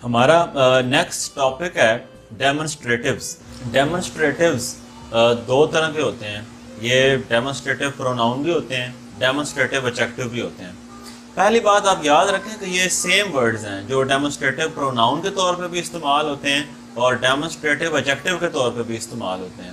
ہمارا next topic ہے ڈیمونسٹریٹیوز. ڈیمونسٹریٹیوز دو طرح کے ہوتے ہیں. یہ ڈیمونسٹریٹیو پروناؤن بھی ہوتے ہیں, ڈیمونسٹریٹیو ایڈجیکٹیو بھی ہوتے ہیں. پہلی بات آپ یاد رکھیں کہ یہ سیم ورڈز ہیں جو ڈیمونسٹریٹیو پروناؤن کے طور پہ بھی استعمال ہوتے ہیں اور ڈیمونسٹریٹیو ایڈجیکٹیو کے طور پہ بھی استعمال ہوتے ہیں.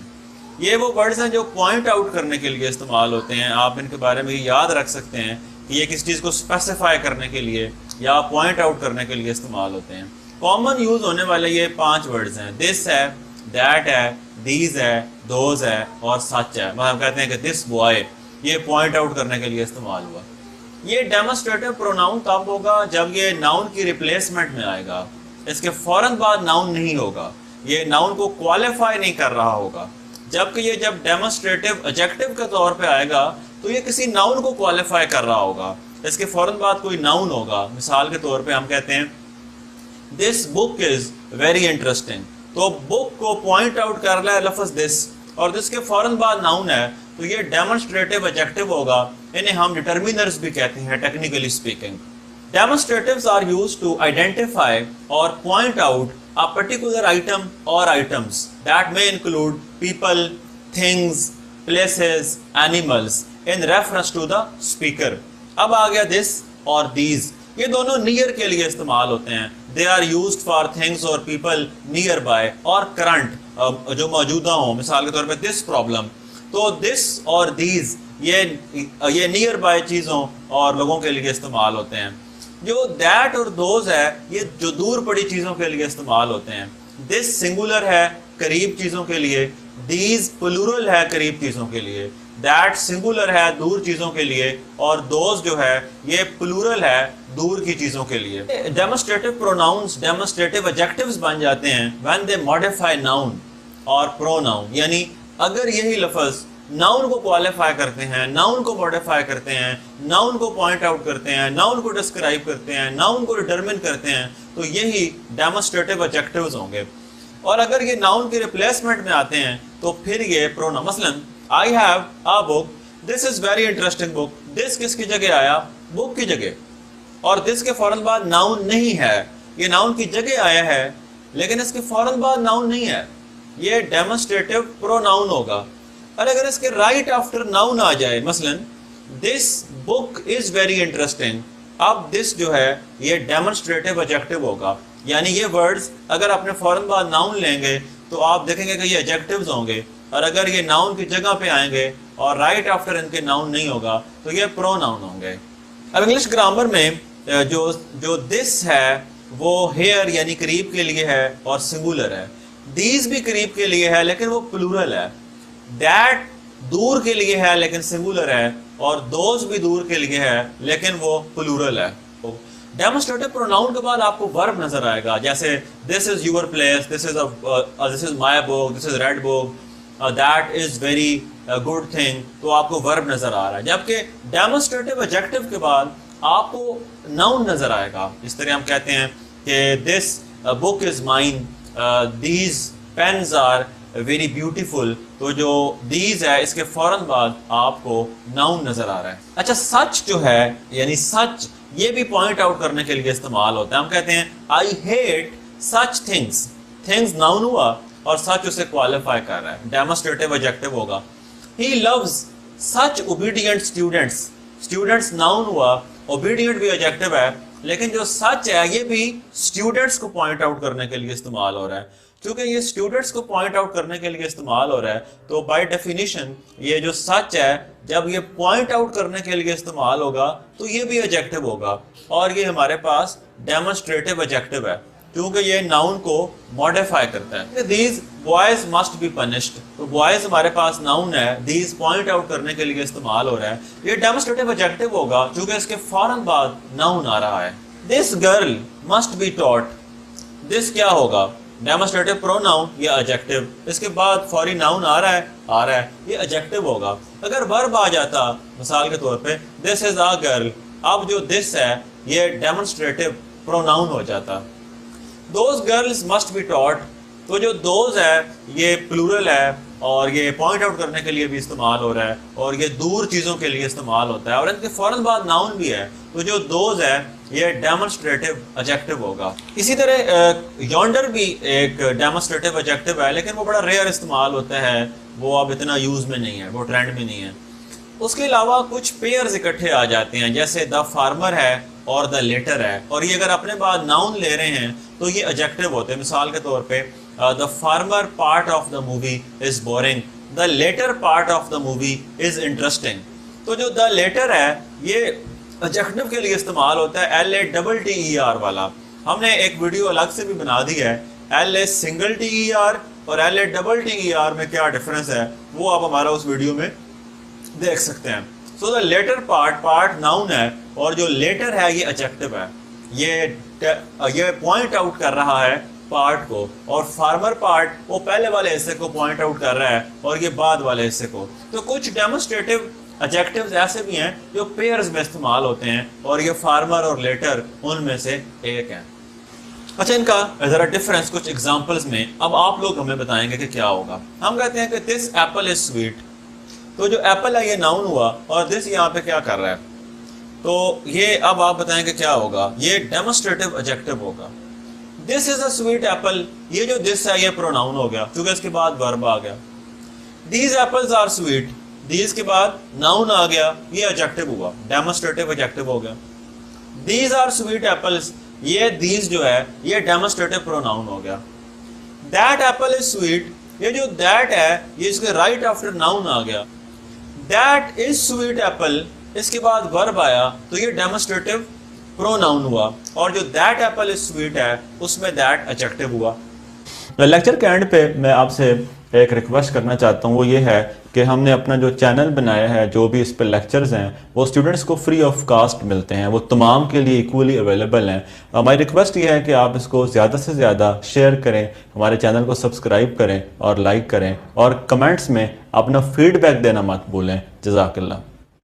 یہ وہ ورڈز ہیں جو پوائنٹ آؤٹ کرنے کے لیے استعمال ہوتے ہیں. آپ ان کے بارے میں یاد رکھ سکتے ہیں کہ یہ کس چیز کو اسپیسیفائی کرنے کے لیے یا پوائنٹ آؤٹ کرنے کے لیے استعمال ہوتے ہیں. کامن یوز ہونے والے یہ 5 ورڈز ہیں. دس ہے, دیٹ ہے, دیز ہے, دوز ہے اور سچ ہے. ہم کہتے ہیں کہ دس بوائے, یہ پوائنٹ آؤٹ کرنے کے لیے استعمال ہوا. یہ ڈیمونسٹریٹیو پروناؤن تب ہوگا جب یہ ناؤن کی ریپلیسمنٹ میں آئے گا. اس کے فوراً بعد ناؤن نہیں ہوگا, یہ ناؤن کو کوالیفائی نہیں کر رہا ہوگا. جبکہ یہ جب ڈیمونسٹریٹیو ایڈجیکٹیو کے طور پہ آئے گا تو یہ کسی ناؤن کو کوالیفائی کر رہا ہوگا. اس کے فوراً بعد کوئی ناؤن ہوگا. مثال کے طور پہ ہم کہتے ہیں دس بک از ویری انٹرسٹنگ, تو بک کو پوائنٹ آؤٹ کر رہا ہے لفظ دس, اور جس کے فوراً بعد ناؤن ہے تو یہ ڈیمونسٹریٹیو ایڈجیکٹیو ہوگا. انہیں ہم ڈٹرمینرز بھی کہتے ہیں technically speaking. Demonstratives are used to identify or point out a particular item or items that may include people, things, places, animals in reference to the speaker. اب آ گیا this اور these. یہ دونوں near کے لیے استعمال ہوتے ہیں. They are used for things or people nearby or current جو موجودہ ہوں. مثال کے طور پہ this problem. تو this اور these یہ نیئر بائی چیزوں اور لوگوں کے لیے استعمال ہوتے ہیں. جو دیٹ اور دوز ہے یہ جو دور پڑی چیزوں کے لیے استعمال ہوتے ہیں. دس سنگولر ہے قریب چیزوں کے لیے, دیز پلورل ہے قریب چیزوں کے لیے, دیٹ سنگولر ہے دور چیزوں کے لیے, اور دوز جو ہے یہ پلورل ہے دور کی چیزوں کے لیے. ڈیمونسٹریٹیو پروناؤنس ڈیمونسٹریٹیو ایڈجیکٹیوز بن جاتے ہیں when they modify noun اور pronoun. یعنی اگر یہی لفظ ناؤن کو کوالیفائی کرتے ہیں, ناؤن کو موڈیفائی کرتے ہیں, ناؤن کو پوائنٹ آؤٹ کرتے ہیں, ناؤن کو ڈسکرائب کرتے ہیں, ناؤن کو ڈٹرمن کرتے ہیں, تو یہی ڈیمونسٹریٹیو ایڈجیکٹیوز ہوں گے. اور اگر یہ ناؤن کی ریپلیسمنٹ میں آتے ہیں تو پھر یہ پروناؤن. مثلا I have a book, this is very interesting book. this کس کی جگہ آیا؟ بک کی جگہ. اور this کے فوراً بعد ناؤن نہیں ہے, یہ ناؤن کی جگہ آیا ہے لیکن اس کے فوراً بعد ناؤن نہیں ہے. یہ ڈیمونسٹریٹیو پروناؤن ہوگا. اور اگر اس کے رائٹ آفٹر ناؤن آ جائے, مثلا دس بک از ویری انٹرسٹنگ, اب دس جو ہے یہ ڈیمونسٹریٹیو ایڈجیکٹیو ہوگا. یعنی یہ ورڈز اگر اپنے فوراً بعد ناؤن لیں گے تو آپ دیکھیں گے کہ یہ ایڈجیکٹیوز ہوں گے, اور اگر یہ ناؤن کی جگہ پہ آئیں گے اور رائٹ آفٹر ان کے ناؤن نہیں ہوگا تو یہ پروناؤن ہوں گے. اب انگلش گرامر میں جو دس ہے وہ ہیئر یعنی قریب کے لیے ہے اور سنگولر ہے. دیز بھی قریب کے لیے ہے لیکن وہ پلورل ہے. دیٹ دور کے لیے ہے لیکن سنگولر ہے, اور دوز بھی دور کے لیے ہے لیکن وہ پلورل ہے. ڈیمونسٹریٹیو پروناؤن کے بعد آپ کو ورب نظر آئے گا, جیسے this is your place, this is my book, this is red book, that is very good thing, تو آپ کو ورب نظر آ رہا ہے. جبکہ ڈیمونسٹریٹیو ایڈجیکٹیو کے بعد آپ کو ناؤن نظر آئے گا. اس طرح ہم کہتے ہیں کہ this book is mine, these pens are very beautiful, تو جو دیز ہے اس کے فوراً بعد آپ کو ناؤن نظر آ رہا ہے. اچھا سچ جو ہے یعنی سچ, یہ بھی پوائنٹ آؤٹ کرنے کے لیے استعمال ہوتا ہے. ہم کہتے ہیں I hate such things, things noun ہوا اور سچ اسے کوالیفائی کر رہا ہے, ڈیمونسٹریٹیو ایڈجیکٹیو ہوگا. ہی لوز سچ اوبیڈینٹ اسٹوڈنٹس, اسٹوڈنٹس ناؤن ہوا, اوبیڈینٹ بھی ایڈجیکٹیو ہے, لیکن جو سچ ہے یہ بھی اسٹوڈنٹس کو پوائنٹ آؤٹ کرنے کے لیے استعمال ہو رہا ہے. کیونکہ یہ اسٹوڈنٹس کو پوائنٹ آؤٹ کرنے کے لیے استعمال ہو رہا ہے تو بائی ڈیفینیشن یہ جو سچ ہے جب یہ پوائنٹ آؤٹ کرنے کے لیے استعمال ہوگا تو یہ بھی ایڈجیکٹیو ہوگا, اور یہ ہمارے پاس ڈیمونسٹریٹیو ایڈجیکٹیو ہے کیونکہ یہ ناؤن کو ماڈیفائی کرتا ہے. These boys must be punished, تو بوائز ہمارے پاس ناؤن ہے, دیز پوائنٹ آؤٹ کرنے کے لیے استعمال ہو رہا ہے, یہ ڈیمونسٹریٹیو ایڈجیکٹیو ہوگا کیونکہ اس کے فوراً بعد ناؤن آ رہا ہے. This girl must be taught, this کیا ہوگا؟ ڈیمونسٹریٹیو پروناؤن یا ایڈجیکٹیو, اس کے بعد فوری ناؤن آ رہا ہے, یہ ایڈجیکٹیو ہوگا. اگر ورب آ جاتا مثال کے طور پہ دس از اے گرل, اب جو دس ہے یہ ڈیمونسٹریٹیو پروناؤن ہو جاتا. Those girls must be taught, تو جو دوز ہے یہ پلورل ہے اور یہ پوائنٹ آؤٹ کرنے کے لیے بھی استعمال ہو رہا ہے اور یہ دور چیزوں کے لیے استعمال ہوتا ہے اور ان کے فوراً بعد ناؤن بھی ہے. تو جو دوز ہے یہ ڈیمونسٹریٹو ایڈجیکٹو ہوگا. اسی طرح یونڈر بھی ایک ڈیمونسٹریٹو ایڈجیکٹو ہے لیکن وہ بڑا ریئر استعمال ہوتا ہے, وہ اب اتنا یوز میں نہیں ہے, وہ ٹرینڈ میں نہیں ہے. اس کے علاوہ کچھ پیئرز اکٹھے آ جاتے ہیں جیسے دا فارمر ہے اور دا لیٹر ہے, اور یہ اگر اپنے بعد ناؤن لے رہے ہیں تو یہ ایڈجیکٹو ہوتے ہیں. مثال کے طور پہ the farmer part of the movie is boring, the later part of the movie is interesting. تو جو the later ہے یہ ایڈجیکٹو کے لیے استعمال ہوتا ہے LATTER والا. ہم نے ایک ویڈیو الگ سے بھی بنا دی ہے LATER اور LATTER میں کیا ڈفرنس ہے وہ آپ ہمارا اس ویڈیو میں دیکھ سکتے ہیں. So the later part noun ہے اور جو later ہے یہ ایڈجیکٹو ہے. یہ پوائنٹ آؤٹ کر رہا ہے پارٹ کو, اور فارمر پارٹ وہ پہلے والے حصے کو پوائنٹ آؤٹ کر رہا ہے اور یہ بعد والے حصے کو. تو کچھ ڈیمونسٹریٹو ایڈجیکٹوز ایسے بھی ہیں جو پیئرز میں استعمال ہوتے ہیں اور یہ فارمر اور لیٹر ان میں سے ایک ہیں. اچھا, ان کا ذرا ڈفرنس کچھ ایگزامپلز میں اب آپ لوگ ہمیں بتائیں گے کہ کیا ہوگا. ہم کہتے ہیں کہ دس ایپل از سویٹ, تو جو ایپل ہے یہ ناؤن ہوا اور دس یہاں پہ کیا کر رہا ہے, تو یہ اب آپ بتائیں کہ کیا ہوگا. یہ ڈیمونسٹریٹو ایڈجیکٹو ہوگا. This is a sweet apple, یہ جو this ہے یہ پروناؤن ہو گیا کیونکہ اس کے بعد verb آ گیا. These apples are sweet, these کے بعد noun آ گیا, یہ adjective ہوا, demonstrative adjective ہو گیا. These are sweet apples, یہ these جو ہے یہ demonstrative pronoun ہو گیا. That apple is sweet, یہ جو that ہے یہ اس کے right after noun آ گیا. That is sweet apple, اس کے بعد verb آیا تو یہ demonstrative پروناؤن ہوا, اور جو دیٹ ایپل از سویٹ ہے اس میں دیٹ ایڈجیکٹو ہوا. لیکچر کے اینڈ پہ میں آپ سے ایک ریکویسٹ کرنا چاہتا ہوں, وہ یہ ہے کہ ہم نے اپنا جو چینل بنایا ہے جو بھی اس پہ لیکچرز ہیں وہ اسٹوڈنٹس کو فری آف کاسٹ ملتے ہیں, وہ تمام کے لیے ایکولی اویلیبل ہیں. ہماری ریکویسٹ یہ ہے کہ آپ اس کو زیادہ سے زیادہ شیئر کریں, ہمارے چینل کو سبسکرائب کریں اور لائک کریں, اور کمنٹس میں اپنا فیڈ بیک دینا مت بھولیں. جزاک اللہ.